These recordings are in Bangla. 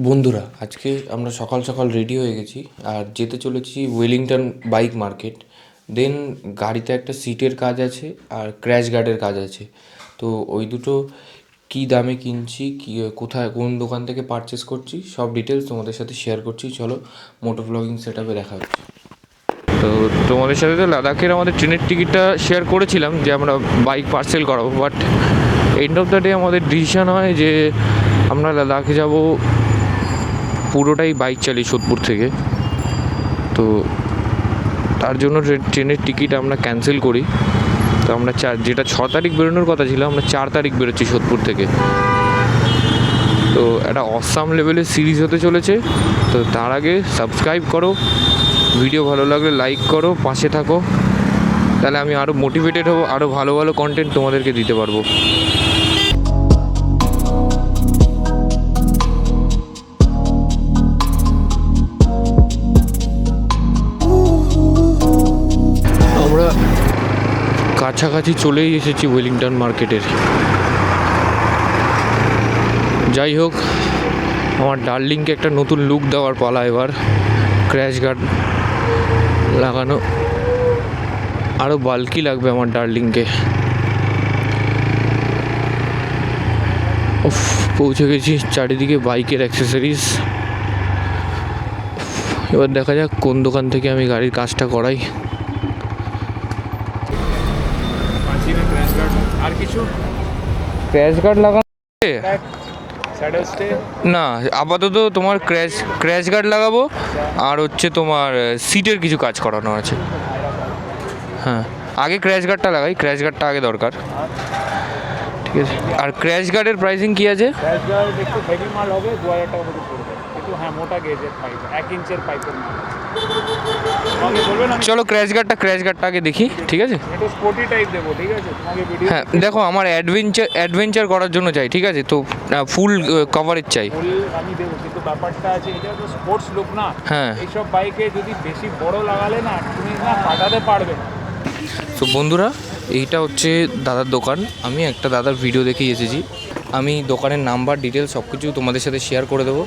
বন্ধুরা, আজকে আমরা সকাল সকাল রেডি হয়ে গেছি আর যেতে চলেছি ওয়েলিংটন বাইক মার্কেট। দেন গাড়িতে একটা সিটের কাজ আছে আর ক্র্যাশ গার্ডের কাজ আছে। তো ওই দুটো কী দামে কিনছি, কী কোথায় কোন দোকান থেকে পারচেস করছি, সব ডিটেলস তোমাদের সাথে শেয়ার করছি। চলো মোটো ব্লগিং সেট আপে দেখা হচ্ছে। তো তোমাদের সাথে তো লাদাখের আমাদের ট্রেনের টিকিটটা শেয়ার করেছিলাম যে আমরা বাইক পার্সেল করাবো, but end of the day আমাদের ডিসিশন হয় যে আমরা লাদাখে যাব পুরোটাই বাইক চালিয়ে সোদপুর থেকে। তো তার জন্য ট্রেনের টিকিট আমরা ক্যান্সেল করি। তো আমরা যেটা 6 তারিখ বেরোনোর কথা ছিল, আমরা 4 তারিখ বেরোচ্ছি সোদপুর থেকে। তো একটা অসাম লেভেলের সিরিজ হতে চলেছে। তো তার আগে সাবস্ক্রাইব করো, ভিডিও ভালো লাগলে লাইক করো, পাশে থাকো, তাহলে আমি আরও মোটিভেটেড হব, আরও ভালো ভালো কন্টেন্ট তোমাদেরকে দিতে পারবো। আমরা কাছাকাছি চলেই এসেছি ওয়েলিংটন মার্কেটের। যাই হোক, আমার ডার্লিংকে একটা নতুন লুক দেওয়ার পালা এবার। ক্র্যাশ গার্ড লাগানো, আরও বাল্কি লাগবে আমার ডার্লিংকে। পৌঁছে গেছি, চারিদিকে বাইকের অ্যাক্সেসরিজ। এবার দেখা যাক কোন দোকান থেকে আমি গাড়ির কাজটা করাই। আর কিছু ক্র্যাশ গার্ড লাগানো না, আপাতত তোমার ক্র্যাশ গার্ড লাগাবো, আর হচ্ছে তোমার সিটের কিছু কাজ করানো আছে। হ্যাঁ, আগে ক্র্যাশ গার্ডটা লাগাই, ক্র্যাশ গার্ডটা আগে দরকার। ঠিক আছে। আর ক্র্যাশ গার্ডের প্রাইসিং কি আছে? ক্র্যাশ গার্ড একটু হেভি মাল হবে, 2000 টাকা মতো পড়বে, কিন্তু হ্যাঁ মোটা গেজের পাইপ, 1 ইঞ্চের পাইপের মাল। চলো ক্র্যাশ গার্ডটা আগে দেখি, ঠিক আছে? একটু স্পোর্টি টাইপ দেবো, ঠিক আছে? তোমাকে ভিডিও হ্যাঁ দেখো, আমার অ্যাডভেঞ্চার করার জন্য চাই, ঠিক আছে? তো ফুল কভারেজ চাই। ফুল আমি দেবো, কিন্তু ব্যাপারটা আছে, এটা তো স্পোর্টস লুক না। হ্যাঁ, এইসব বাইকে যদি বেশি বড় লাগালে না, তুমি না কাটাতে পারবে না। তো বন্ধুরা, এইটা হচ্ছে দাদার দোকান। আমি একটা দাদার ভিডিও দেখেই এসেছি। আমি দোকানের নাম্বার, ডিটেলস সব কিছু তোমাদের সাথে শেয়ার করে দেবো।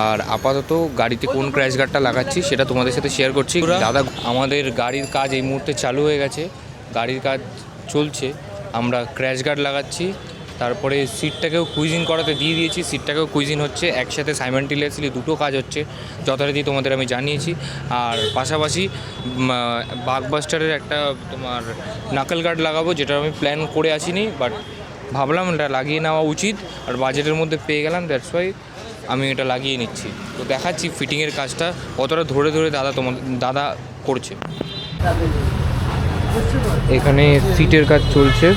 আর আপাতত গাড়িতে কোন ক্র্যাশ গার্ডটা লাগাচ্ছি সেটা তোমাদের সাথে শেয়ার করছি। দাদা, আমাদের গাড়ির কাজ এই মুহূর্তে চালু হয়ে গেছে, গাড়ির কাজ চলছে। আমরা ক্র্যাশ গার্ড লাগাচ্ছি, তারপরে সিটটাকেও কুইজিং করাতে দিয়ে দিয়েছি, সিটটাকেও কুইজিং হচ্ছে, একসাথে সাইমালটেনিয়াসলি দুটো কাজ হচ্ছে, যথারীতি তোমাদের আমি জানিয়েছি। আর পাশাপাশি বাগবাস্টারের একটা তোমার নাকল গার্ড লাগাবো, যেটা আমি প্ল্যান করে আসিনি, বাট ভাবলাম এটা লাগিয়ে নেওয়া উচিত, আর বাজেটের মধ্যে পেয়ে গেলাম, দ্যাটস ওয়াই আমি এটা লাগিয়ে নিচ্ছি। তো দেখাচ্ছি ফিটিংয়ের কাজটা কতটা ধরে ধরে দাদা করছে। এখানে সিটের কাজ চলছে,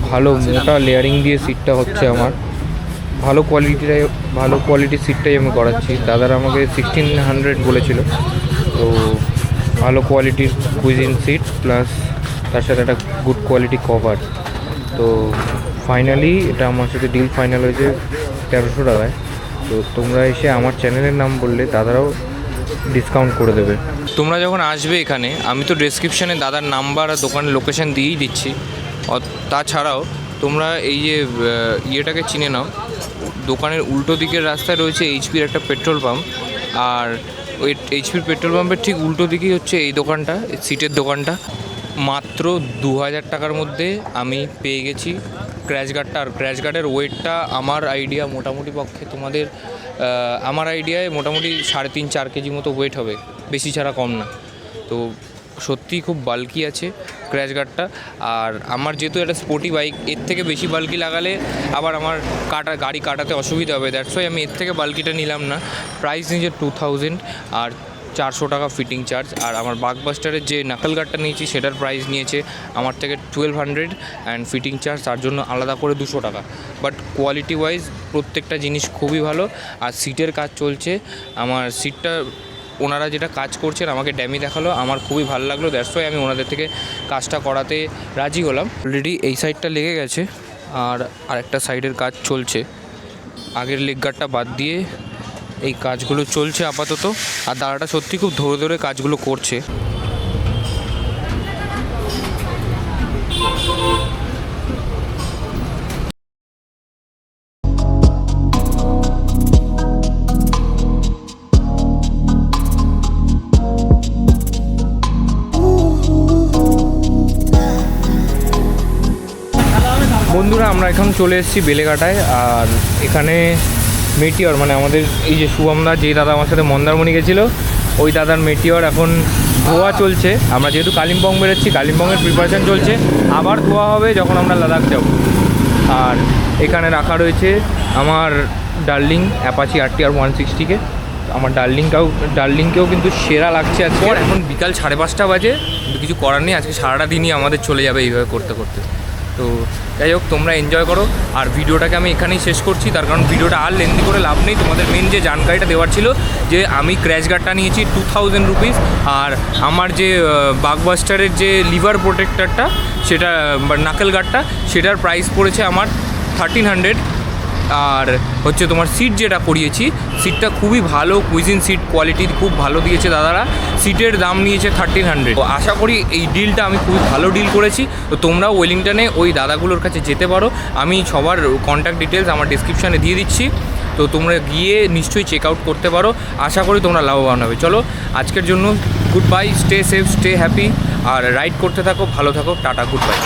ভালো মোটা লেয়ারিং দিয়ে সিটটা হচ্ছে আমার। ভালো কোয়ালিটির সিটটাই আমি করাচ্ছি। দাদারা আমাকে 1600 বলেছিল, তো ভালো কোয়ালিটির কুইজিন সিট প্লাস তার সাথে একটা গুড কোয়ালিটি কভার। তো ফাইনালি এটা আমার সাথে ডিল ফাইনাল হয়েছে 1300 টাকায়। তো তোমরা এসে আমার চ্যানেলের নাম বললে দাদারাও ডিসকাউন্ট করে দেবে। তোমরা যখন আসবে এখানে, আমি তো ডেসক্রিপশানে দাদার নাম্বার আর দোকানের লোকেশান দিয়েই দিচ্ছি। তাছাড়াও তোমরা এই যে ইয়েটাকে চিনে নাও, দোকানের উল্টো দিকের রাস্তায় রয়েছে এইচপির একটা পেট্রোল পাম্প, আর ওই এইচপির পেট্রোল পাম্পের ঠিক উল্টো দিকেই হচ্ছে এই দোকানটা, সিটের দোকানটা। মাত্র 2000 টাকার মধ্যে আমি পেয়ে গেছি ক্র্যাশ গার্ডটা। আর ক্র্যাশ গার্ডের ওয়েটটা আমার আইডিয়া মোটামুটি পক্ষে আমার আইডিয়ায় মোটামুটি 3.5-4 কেজি মতো ওয়েট হবে, বেশি ছাড়া কম না। তো সত্যিই খুব বাল্কি আছে ক্র্যাশ গার্ডটা। আর আমার যেহেতু একটা স্পোর্টি বাইক, এর থেকে বেশি বাল্কি লাগালে আবার আমার গাড়ি কাটাতে অসুবিধা হবে, দ্যাটস ওয়াই আমি এর থেকে বাল্কিটা নিলাম না। প্রাইস নিয়েছে 2000 আর 400 টাকা ফিটিং চার্জ। আর আমার বাগবাস্টারের যে নাকল গার্ডটা নিয়েছি সেটার প্রাইস নিয়েছে আমার থেকে 1200 অ্যান্ড ফিটিং চার্জ তার জন্য আলাদা করে 200 টাকা। বাট কোয়ালিটি ওয়াইজ প্রত্যেকটা জিনিস খুবই ভালো। আর সিটের কাজ চলছে, আমার সিটটা ওনারা যেটা কাজ করছেন আমাকে ড্যামি দেখালো, আমার খুবই ভালো লাগলো, দ্যাটস ওয়াই আমি ওনাদের থেকে কাজটা করাতে রাজি হলাম। অলরেডি এই সাইডটা লেগে গেছে আর আরেকটা সাইডের কাজ চলছে। আগের লেগ গার্ডটা বাদ দিয়ে এই কাজগুলো চলছে আপাতত। আর দাদাটা সত্যি খুব ধরে ধরে কাজগুলো করছে। বন্ধুরা আমরা এখন চলে এসেছি বেলেঘাটায়। আর এখানে মেটিওর মানে আমাদের এই যে শুভমদা, যে দাদা আমার সাথে মন্দারমণি গেছিলো, ওই দাদার মেটিওর এখন ধোয়া চলছে। আমরা যেহেতু কালিম্পং বেরোচ্ছি, কালিম্পংয়ের প্রিপারেশান চলছে, আবার ধোয়া হবে যখন আমরা লাদাখ যাব। আর এখানে রাখা রয়েছে আমার ডার্লিং অ্যাপাচি RTR 160-কে। আমার ডার্লিংকেও কিন্তু সেরা লাগছে আজকে। এখন বিকাল 5:30 বাজে, কিন্তু কিছু করার নেই, আজকে সারাটা দিনই আমাদের চলে যাবে এইভাবে করতে করতে। তো যাই হোক, তোমরা এনজয় করো। আর ভিডিওটাকে আমি এখানেই শেষ করছি, তার কারণ ভিডিওটা আর লেন্দি করে লাভ নেই। তোমাদের মেন যে জানকারিটা দেওয়ার ছিল যে আমি ক্র্যাশ গার্ডটা নিয়েছি 2000 রুপিস, আর আমার যে বাগবাস্টারের যে লিভার প্রোটেক্টরটা, সেটা নাকেল গার্ডটা, সেটার প্রাইস পড়েছে আমার 1300। আর হচ্ছে তোমার সিট যেটা করিয়েছি, সিটটা খুবই ভালো, কুইজিন সিট কোয়ালিটি খুব ভালো দিয়েছে দাদারা। সিটের দাম নিয়েছে 1300। তো আশা করি এই ডিলটা আমি খুবই ভালো ডিল করেছি। তো তোমরাও ওয়েলিংটনে ওই দাদাগুলোর কাছে যেতে পারো, আমি সবার কন্ট্যাক্ট ডিটেলস আমার ডিসক্রিপশানে দিয়ে দিচ্ছি। তো তোমরা গিয়ে নিশ্চয়ই চেক আউট করতে পারো, আশা করি তোমরা লাভবান হবে। চলো আজকের জন্য good bye, stay safe, stay happy, আর রাইড করতে থাকো, ভালো থাকো, টাটা, গুড বাই।